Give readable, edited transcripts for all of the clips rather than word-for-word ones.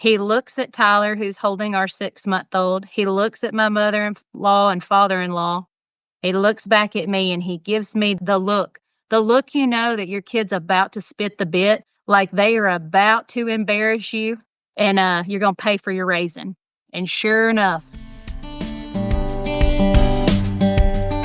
He looks at Tyler, who's holding our 6-month-old. He looks at my mother-in-law and father-in-law. He looks back at me and he gives me the look you know that your kid's about to spit the bit, like they are about to embarrass you, and you're going to pay for your raising. And sure enough.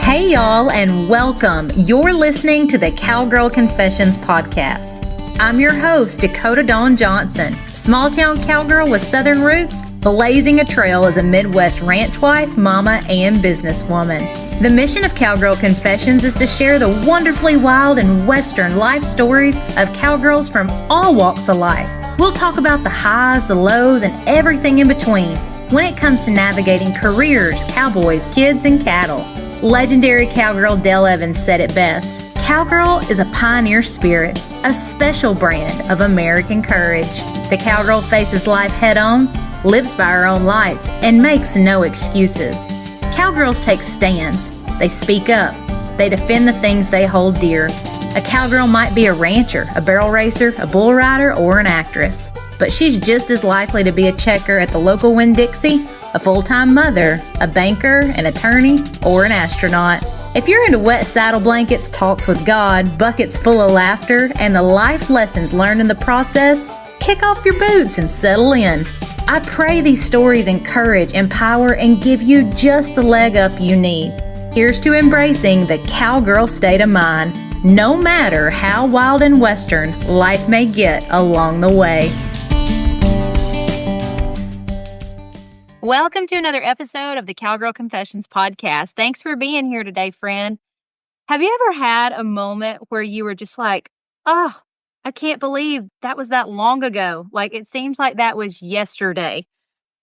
Hey, y'all, and welcome. You're listening to the Cowgirl Confessions podcast. I'm your host, Dakota Dawn Johnson, small-town cowgirl with Southern roots, blazing a trail as a Midwest ranch wife, mama, and businesswoman. The mission of Cowgirl Confessions is to share the wonderfully wild and Western life stories of cowgirls from all walks of life. We'll talk about the highs, the lows, and everything in between when it comes to navigating careers, cowboys, kids, and cattle. Legendary cowgirl Dale Evans said it best. Cowgirl is a pioneer spirit, a special brand of American courage. The cowgirl faces life head on, lives by her own lights, and makes no excuses. Cowgirls take stands. They speak up. They defend the things they hold dear. A cowgirl might be a rancher, a barrel racer, a bull rider, or an actress, but she's just as likely to be a checker at the local Winn-Dixie, a full-time mother, a banker, an attorney, or an astronaut. If you're into wet saddle blankets, talks with God, buckets full of laughter, and the life lessons learned in the process, kick off your boots and settle in. I pray these stories encourage, empower, and give you just the leg up you need. Here's to embracing the cowgirl state of mind, no matter how wild and Western life may get along the way. Welcome to another episode of the Cowgirl Confessions podcast. Thanks for being here today, friend. Have you ever had a moment where you were just like, oh, I can't believe that was that long ago? Like, it seems like that was yesterday.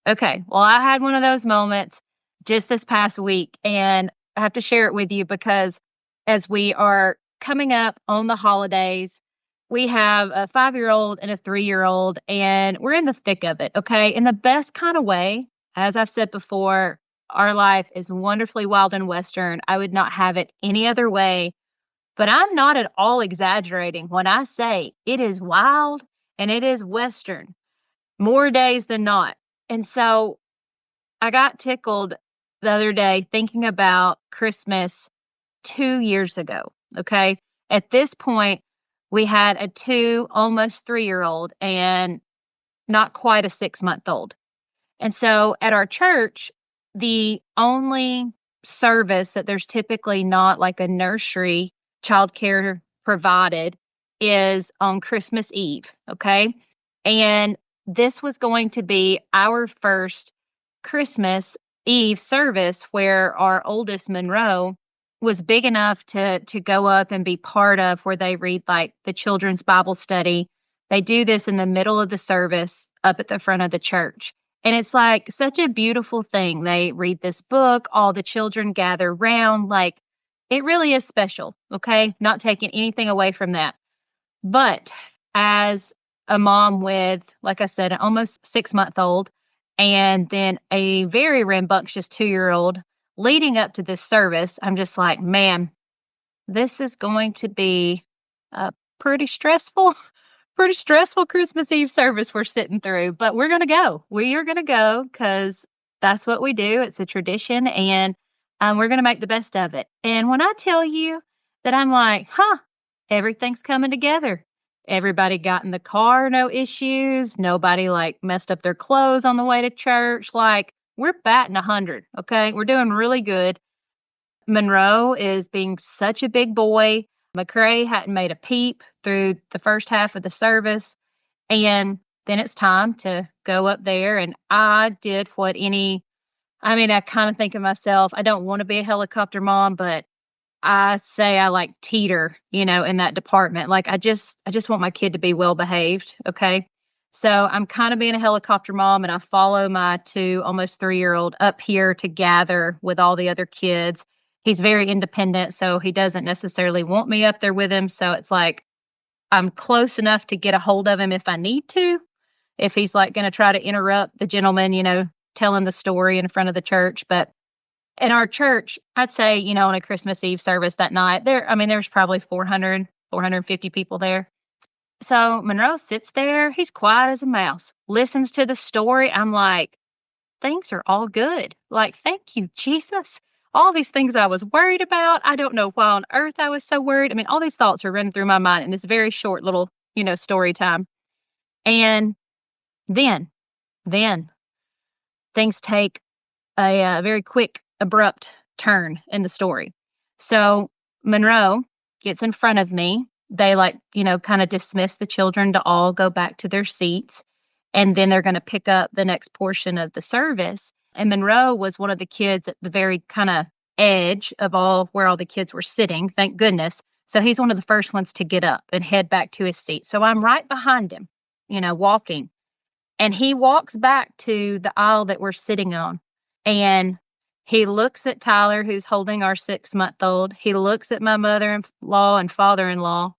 Okay, well, I had one of those moments just this past week, and I have to share it with you because as we are coming up on the holidays, we have a 5-year-old and a 3-year-old, and we're in the thick of it, okay? In the best kind of way. As I've said before, our life is wonderfully wild and Western. I would not have it any other way. But I'm not at all exaggerating when I say it is wild and it is Western, more days than not. And so I got tickled the other day thinking about Christmas 2 years ago, okay? At this point, we had a 2, almost 3-year-old and not quite a 6-month-old. And so at our church, the only service that there's typically not like a nursery childcare provided is on Christmas Eve, okay? And this was going to be our first Christmas Eve service where our oldest, Monroe, was big enough to go up and be part of where they read like the children's Bible study. They do this in the middle of the service up at the front of the church. And it's like such a beautiful thing. They read this book, all the children gather round, like it really is special, okay? Not taking anything away from that. But as a mom with, like I said, an almost 6-month-old and then a very rambunctious 2-year-old leading up to this service, I'm just like, man, this is going to be pretty stressful Christmas Eve service we're sitting through, but we're going to go. We are going to go because that's what we do. It's a tradition, and we're going to make the best of it. And when I tell you that I'm like, everything's coming together. Everybody got in the car, no issues. Nobody like messed up their clothes on the way to church. Like, we're batting 100, okay? We're doing really good. Monroe is being such a big boy. McCrae hadn't made a peep through the first half of the service. And then it's time to go up there. And I did what I kind of think of myself, I don't want to be a helicopter mom, but I say I like teeter, in that department. Like I just want my kid to be well behaved. Okay. So I'm kind of being a helicopter mom, and I follow my 2, almost 3-year-old up here to gather with all the other kids. He's very independent, so he doesn't necessarily want me up there with him. So it's like I'm close enough to get a hold of him if I need to. If he's like going to try to interrupt the gentleman, telling the story in front of the church. But in our church, I'd say, on a Christmas Eve service that night, there's probably 450 people there. So Monroe sits there. He's quiet as a mouse, listens to the story. I'm like, things are all good. Like, thank you, Jesus. All these things I was worried about. I don't know why on earth I was so worried. I mean, all these thoughts are running through my mind in this very short little, story time. And then, then things take a very quick, abrupt turn in the story. So Monroe gets in front of me. They kind of dismiss the children to all go back to their seats. And then they're going to pick up the next portion of the service. And Monroe was one of the kids at the very kind of edge of all where all the kids were sitting, thank goodness. So he's one of the first ones to get up and head back to his seat. So I'm right behind him, walking. And he walks back to the aisle that we're sitting on. And he looks at Tyler, who's holding our 6-month-old. He looks at my mother-in-law and father-in-law.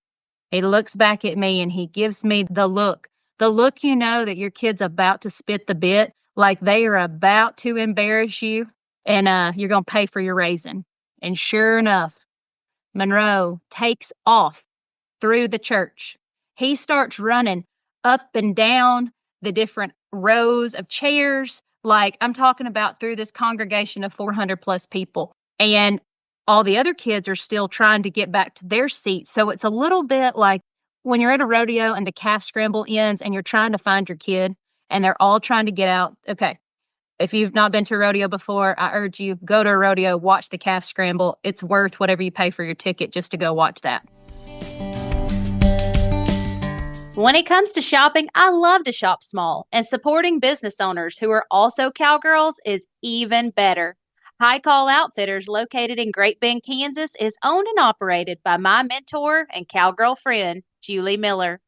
He looks back at me and he gives me the look that your kid's about to spit the bit, like they are about to embarrass you and you're going to pay for your raising. And sure enough, Monroe takes off through the church. He starts running up and down the different rows of chairs, like I'm talking about through this congregation of 400 plus people. And all the other kids are still trying to get back to their seats. So it's a little bit like when you're at a rodeo and the calf scramble ends and you're trying to find your kid and they're all trying to get out. Okay. If you've not been to a rodeo before, I urge you, go to a rodeo, watch the calf scramble. It's worth whatever you pay for your ticket just to go watch that. When it comes to shopping, I love to shop small, and supporting business owners who are also cowgirls is even better. High Call Outfitters, located in Great Bend, Kansas, is owned and operated by my mentor and cowgirl friend, Julie Miller.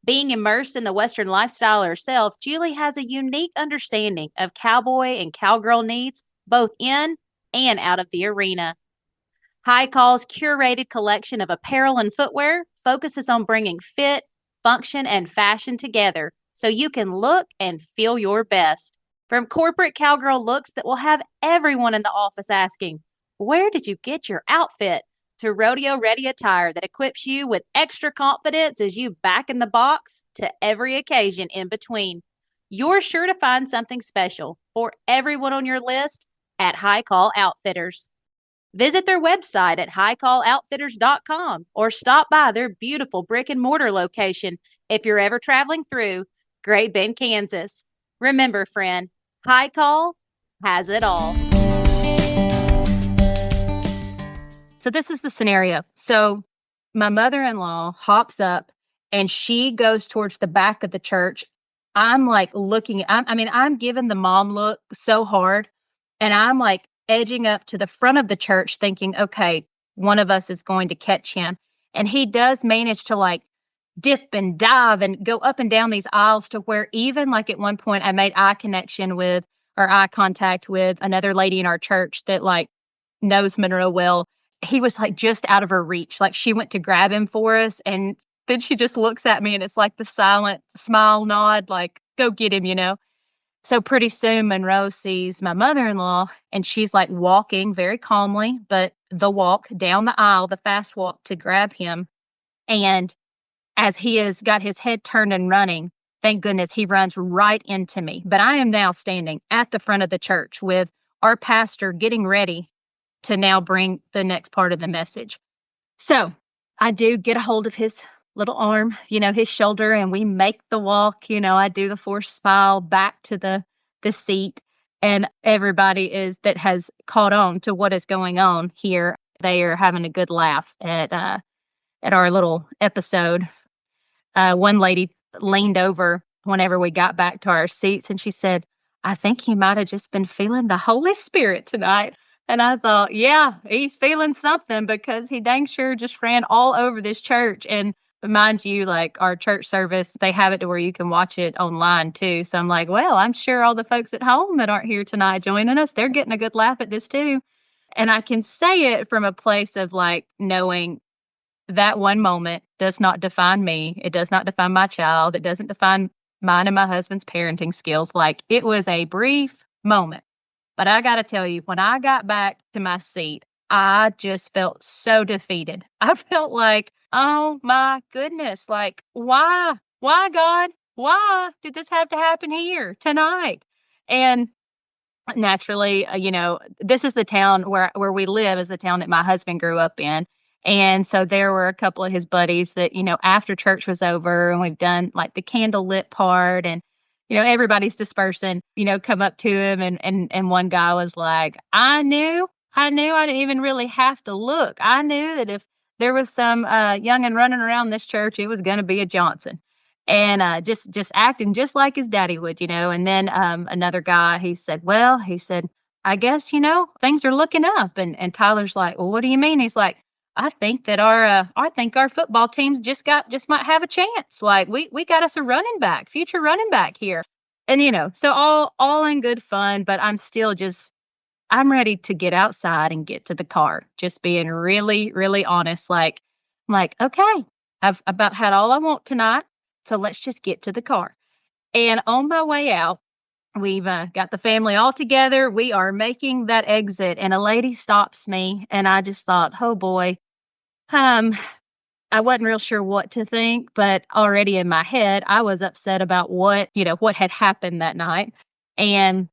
Being immersed in the Western lifestyle herself, Julie has a unique understanding of cowboy and cowgirl needs, both in and out of the arena. High Call's curated collection of apparel and footwear focuses on bringing fit, function, and fashion together so you can look and feel your best. From corporate cowgirl looks that will have everyone in the office asking, "Where did you get your outfit?" to rodeo-ready attire that equips you with extra confidence as you back in the box to every occasion in between. You're sure to find something special for everyone on your list at High Call Outfitters. Visit their website at highcalloutfitters.com or stop by their beautiful brick and mortar location if you're ever traveling through Great Bend, Kansas. Remember, friend, High Call has it all. So this is the scenario. So my mother-in-law hops up and she goes towards the back of the church. I'm like looking, I'm giving the mom look so hard. And I'm like edging up to the front of the church thinking, okay, one of us is going to catch him. And he does manage to like dip and dive and go up and down these aisles to where even like at one point I made eye contact with another lady in our church that like knows Monroe well. He was like just out of her reach. Like she went to grab him for us. And then she just looks at me and it's like the silent smile nod, like, go get him. So pretty soon Monroe sees my mother-in-law and she's like walking very calmly, but the walk down the aisle, the fast walk to grab him. And as he has got his head turned and running, thank goodness he runs right into me. But I am now standing at the front of the church with our pastor getting ready to now bring the next part of the message. So I do get a hold of his little arm, his shoulder, and we make the walk. I do the forced smile back to the seat, and everybody that has caught on to what is going on here, they are having a good laugh at our little episode. One lady leaned over whenever we got back to our seats, and she said, "I think he might have just been feeling the Holy Spirit tonight." And I thought, yeah, he's feeling something because he dang sure just ran all over this church. And mind you, like our church service, they have it to where you can watch it online too. So I'm like, well, I'm sure all the folks at home that aren't here tonight joining us, they're getting a good laugh at this too. And I can say it from a place of like knowing that one moment does not define me. It does not define my child. It doesn't define mine and my husband's parenting skills. Like it was a brief moment. But I got to tell you, when I got back to my seat, I just felt so defeated. I felt like Oh my goodness. Like, why? Why, God? Why did this have to happen here tonight? And naturally, this is the town where we live is the town that my husband grew up in. And so there were a couple of his buddies that, after church was over and we've done like the candle lit part and, everybody's dispersing, come up to him and one guy was like, I knew I didn't even really have to look. I knew that if there was some youngin' running around this church, it was going to be a Johnson and just acting just like his daddy would, And then another guy, he said, I guess things are looking up, and Tyler's like, well, what do you mean? He's like, I think that our football teams just might have a chance. Like we got us a running back, future running back here, and so all in good fun, but I'm ready to get outside and get to the car. Just being really, really honest. I'm like, okay, I've about had all I want tonight. So let's just get to the car. And on my way out, we've got the family all together. We are making that exit, and a lady stops me. And I just thought, oh boy, um, I wasn't real sure what to think, but already in my head, I was upset about what had happened that night. And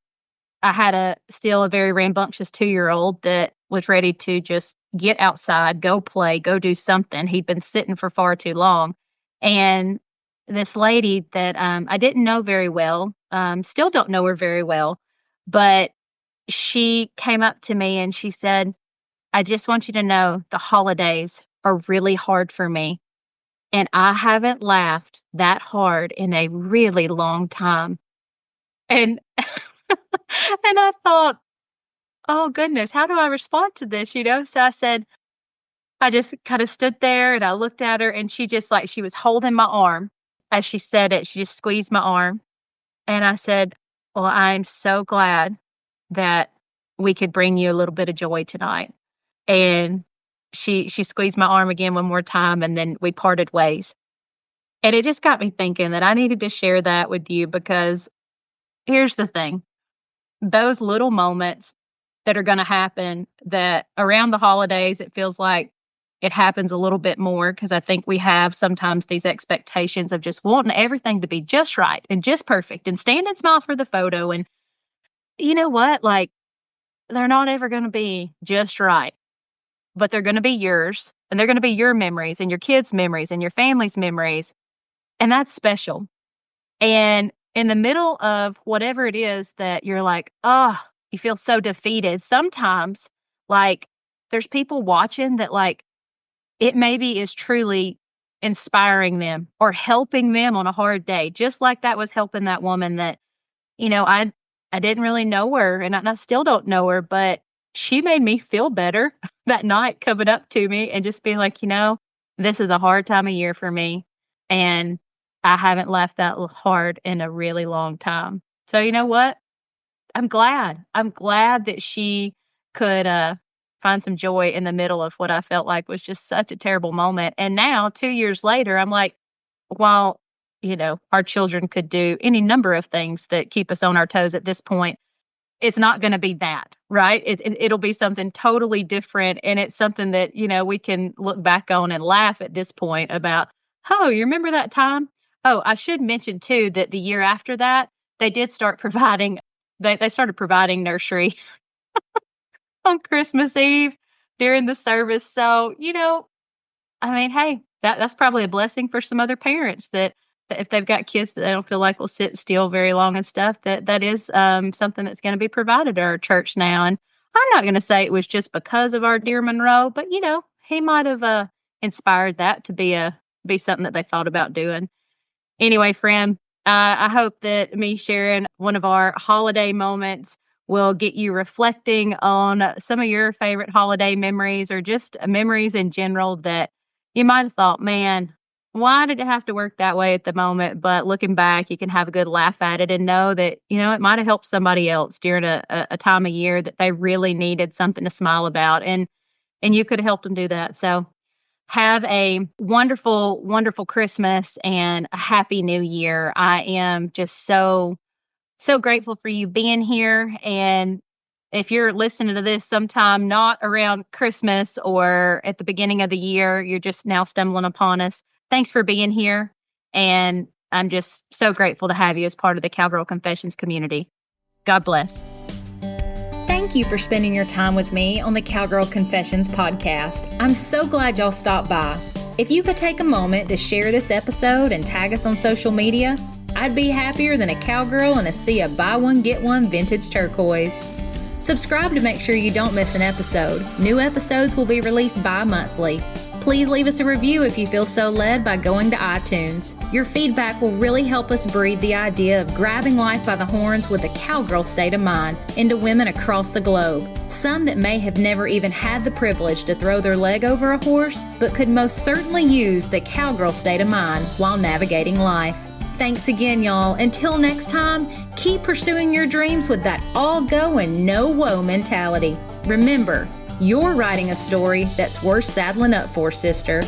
I had still a very rambunctious 2-year-old that was ready to just get outside, go play, go do something. He'd been sitting for far too long. And this lady that I didn't know very well, still don't know her very well, but she came up to me and she said, I just want you to know the holidays are really hard for me. And I haven't laughed that hard in a really long time. And and I thought, oh goodness, how do I respond to this? So I said, I just kind of stood there and I looked at her and she just like she was holding my arm as she said it. She just squeezed my arm. And I said, well, I'm so glad that we could bring you a little bit of joy tonight. And she squeezed my arm again one more time and then we parted ways. And it just got me thinking that I needed to share that with you because here's the thing. Those little moments that are going to happen that around the holidays, it feels like it happens a little bit more because I think we have sometimes these expectations of just wanting everything to be just right and just perfect and stand and smile for the photo. And you know what? Like, they're not ever going to be just right, but they're going to be yours and they're going to be your memories and your kids' memories and your family's memories. And that's special. And in the middle of whatever it is that you're like, oh, you feel so defeated. Sometimes, like, there's people watching that, like, it maybe is truly inspiring them or helping them on a hard day, just like that was helping that woman that, I didn't really know her and I still don't know her, but she made me feel better that night coming up to me and just being like, this is a hard time of year for me. And I haven't laughed that hard in a really long time. So you know what? I'm glad. I'm glad that she could find some joy in the middle of what I felt like was just such a terrible moment. And now, 2 years later, I'm like, while our children could do any number of things that keep us on our toes at this point, it's not going to be that, right? It'll be something totally different, and it's something that we can look back on and laugh at this point about. Oh, you remember that time? Oh, I should mention too that the year after that, they did start providing. They started providing nursery on Christmas Eve during the service. So I mean, hey, that's probably a blessing for some other parents that if they've got kids that they don't feel like will sit still very long and stuff, that is something that's going to be provided at our church now. And I'm not going to say it was just because of our dear Monroe, but he might have inspired that to be something that they thought about doing. Anyway, friend, I hope that me sharing one of our holiday moments will get you reflecting on some of your favorite holiday memories or just memories in general that you might have thought, man, why did it have to work that way at the moment? But looking back, you can have a good laugh at it and know that, it might have helped somebody else during a time of year that they really needed something to smile about. And you could have helped them do that. So have a wonderful, wonderful Christmas and a happy new year. I am just so, so grateful for you being here. And if you're listening to this sometime not around Christmas or at the beginning of the year, you're just now stumbling upon us. Thanks for being here. And I'm just so grateful to have you as part of the Cowgirl Confessions community. God bless. Thank you for spending your time with me on the Cowgirl Confessions podcast. I'm so glad y'all stopped by. If you could take a moment to share this episode and tag us on social media, I'd be happier than a cowgirl in a sea of buy one, get one vintage turquoise. Subscribe to make sure you don't miss an episode. New episodes will be released bi-monthly. Please leave us a review if you feel so led by going to iTunes. Your feedback will really help us breed the idea of grabbing life by the horns with a cowgirl state of mind into women across the globe. Some that may have never even had the privilege to throw their leg over a horse, but could most certainly use the cowgirl state of mind while navigating life. Thanks again, y'all. Until next time, keep pursuing your dreams with that all go and no woe mentality. Remember, you're writing a story that's worth saddling up for, sister.